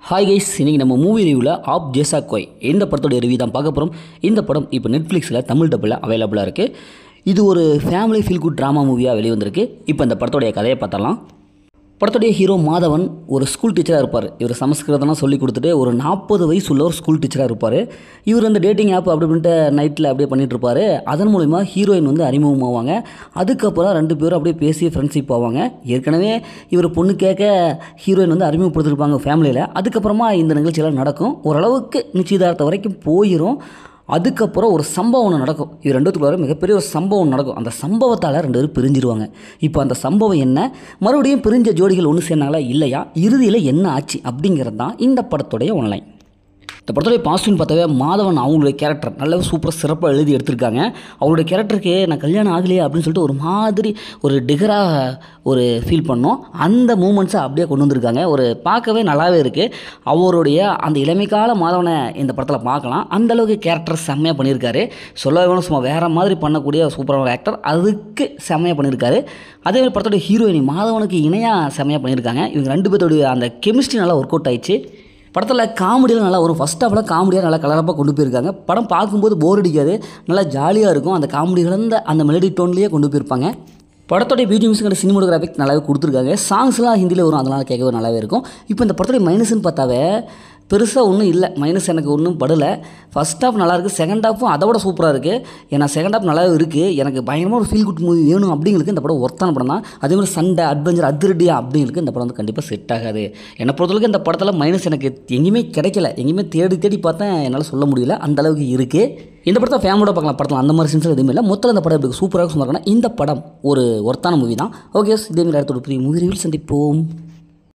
Hi guys, இன்றைக்கி நம்ம movie ரிவ்யூவில் ஆப் ஜேசா கோய் இந்த படத்தோட ரிவ்யூ தான் பார்க்க போகிறோம். இந்த படம் இப்போ நெட்ஃப்ளிக்ஸில் தமிழ் டப்பில் அவைலபிளாக இருக்குது. இது ஒரு ஃபேமிலி ஃபீல் குட் ட்ராமா மூவியாக வெளிவந்திருக்கு. இப்போ இந்த படத்தோடைய கதையை பார்த்தலாம். படத்துடைய ஹீரோ மாதவன் ஒரு ஸ்கூல் டீச்சராக இருப்பார். இவர் சமஸ்கிருதம்லாம் சொல்லி கொடுத்துட்டு ஒரு 40 வயசு உள்ள ஒரு ஸ்கூல் டீச்சராக இருப்பார். இவர் அந்த டேட்டிங் ஆப் அப்படி பண்ணிட்டு நைட்டில் அப்படியே பண்ணிகிட்டு இருப்பார். அதன் மூலிமா ஹீரோயின் அறிமுகமாவாங்க. அதுக்கப்புறம் 2 பேரும் அப்படியே பேசி ஃப்ரெண்ட்ஷிப் ஆவாங்க. ஏற்கனவே இவர் பொண்ணு கேட்க ஹீரோயின் அறிமுகப்படுத்திருப்பாங்க ஃபேமிலியில். அதுக்கப்புறமா இந்த நிகழ்ச்சியெல்லாம் நடக்கும். ஓரளவுக்கு நிச்சயதார்த்தம் வரைக்கும் போயிடும். அதுக்கப்புறம் ஒரு சம்பவம் ஒன்று நடக்கும். இது ரெண்டுத்துக்குள்ளார மிகப்பெரிய ஒரு சம்பவம் நடக்கும். அந்த சம்பவத்தால் 2 பேரும் பிரிஞ்சிருவாங்க. இப்போ அந்த சம்பவம் என்ன, மறுபடியும் பிரிஞ்ச ஜோடிகள் ஒன்று சேர்ந்தாங்களா இல்லையா, இறுதியில் என்ன ஆச்சு அப்படிங்கிறது தான் இந்த படத்துடைய ஒன்லைன். இந்த படத்துடைய பாசிட்டிவ்னு பார்த்தாவே மாதவன் அவங்களுடைய கேரக்டர் நல்லாவே சூப்பராக சிறப்பாக எழுதி எடுத்திருக்காங்க. அவருடைய கேரக்டருக்கு நான் கல்யாணம் ஆகலையே அப்படின்னு சொல்லிட்டு ஒரு மாதிரி ஒரு டிகராக ஒரு ஃபீல் பண்ணோம். அந்த மூமெண்ட்ஸை அப்படியே கொண்டு வந்திருக்காங்க. ஒரு பார்க்கவே நல்லாவே இருக்குது. அவருடைய அந்த இளமைக்கால மாதவனை இந்த படத்தில் பார்க்கலாம். அந்தளவுக்கு கேரக்டர் செம்மையாக பண்ணியிருக்காரு. சொல்லவே சும்மா வேறு மாதிரி பண்ணக்கூடிய சூப்பரான ஒரு ஆக்டர், அதுக்கு செம்மையாக பண்ணியிருக்காரு. அதேமாதிரி படத்துடைய ஹீரோயினி மாதவனுக்கு இணையாக செம்மையாக பண்ணியிருக்காங்க. இவங்க 2 பேர்த்தோடைய அந்த கெமிஸ்ட்ரி நல்லா ஒர்க் அவுட் ஆயிடுச்சு. படத்தில் காமெடியெலாம் நல்லா வரும். ஃபஸ்ட் ஹாஃபில் காமெடியாக நல்லா கலரப்பாக கொண்டு போயிருக்காங்க. படம் பார்க்கும்போது போர் அடிக்காது, நல்லா ஜாலியாக இருக்கும். அந்த காமெடி கலந்த அந்த மெலடி டோன்லேயே கொண்டு போயிருப்பாங்க. படத்தோடைய பிஜிஎம்ஸுங்கிற சினிமோகிராஃபிக் நல்லாவே கொடுத்துருக்காங்க. சாங்ஸ்லாம் ஹிந்தியில் வரும், அதனால் கேட்கவே நல்லாவே இருக்கும். இப்போ இந்த படத்துடைய மைனஸ்ன்னு பார்த்தாவே பெருசாக ஒன்றும் இல்லை. மைனஸ் எனக்கு ஒன்றும் படலை. ஃபஸ்ட் ஹாஃப் நல்லாயிருக்கு, செகண்ட் ஹாஃபும் அதை விட சூப்பராக இருக்குது. ஏன்னா செகண்ட் ஹாஃப் நல்லாவே இருக்குது. எனக்கு பயங்கரமாக ஒரு ஃபீல் குட் மூவி வேணும் அப்படிங்களுக்கு இந்த படம் ஒர்த்தான படம் தான். அதேமாதிரி சண்டை அட்வென்ச்சர் அதிரடியா அப்படிங்களுக்கு இந்த படம் கண்டிப்பாக செட் ஆகாது. என்னை பொறுத்தளவுக்கு இந்த படத்தில் மைனஸ் எனக்கு எங்கேயுமே கிடைக்கல. எங்கேயுமே தேடி பார்த்தேன், என்னால் சொல்ல முடியல. அந்தளவுக்கு இருக்குது. இந்த படத்தை ஃபேமிலியோட பார்க்கலாம். படத்தில் அந்த மாதிரி சீன்ஸ் எதுவுமே இல்லை. மொத்தம் இந்த படம் எப்படி சூப்பராக சொன்னாங்கன்னா இந்த படம் ஒரு ஒர்த்தான மூவி தான். ஓகே, இதேமாதிரி அடுத்த ஒரு பெரிய மூவி ரிவ்யூவில் சந்திப்போம்.